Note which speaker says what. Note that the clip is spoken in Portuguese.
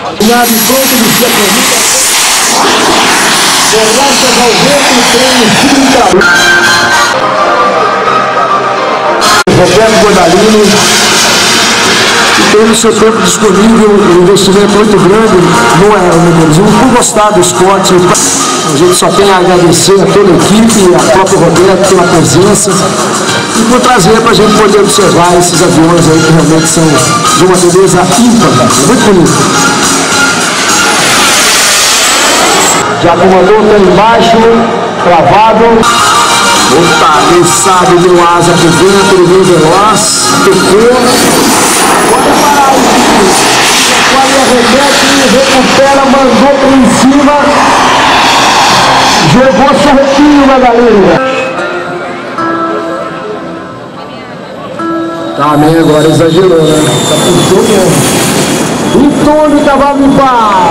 Speaker 1: Obrigado, pronto do dia corrida. Graças ao vento, treino Roberto Godalini, que tem no seu tempo disponível um investimento muito grande no aeromodelismo. Por gostar do esporte, a gente só tem a agradecer a toda a equipe, a própria Roberto pela presença e por trazer para a gente poder observar esses aviões aí que realmente são de uma beleza ímpar, muito bonito. Já o comandou está embaixo, travado. Opa, quem sabe deu asa por dentro, ele veio veloz, tocou. Pode parar o time. Quando arremete, recupera, mandou para em cima. Jogou certinho na galera. Também agora exagerou, né? Tá puxou mesmo. Em torno do cavalo de paz.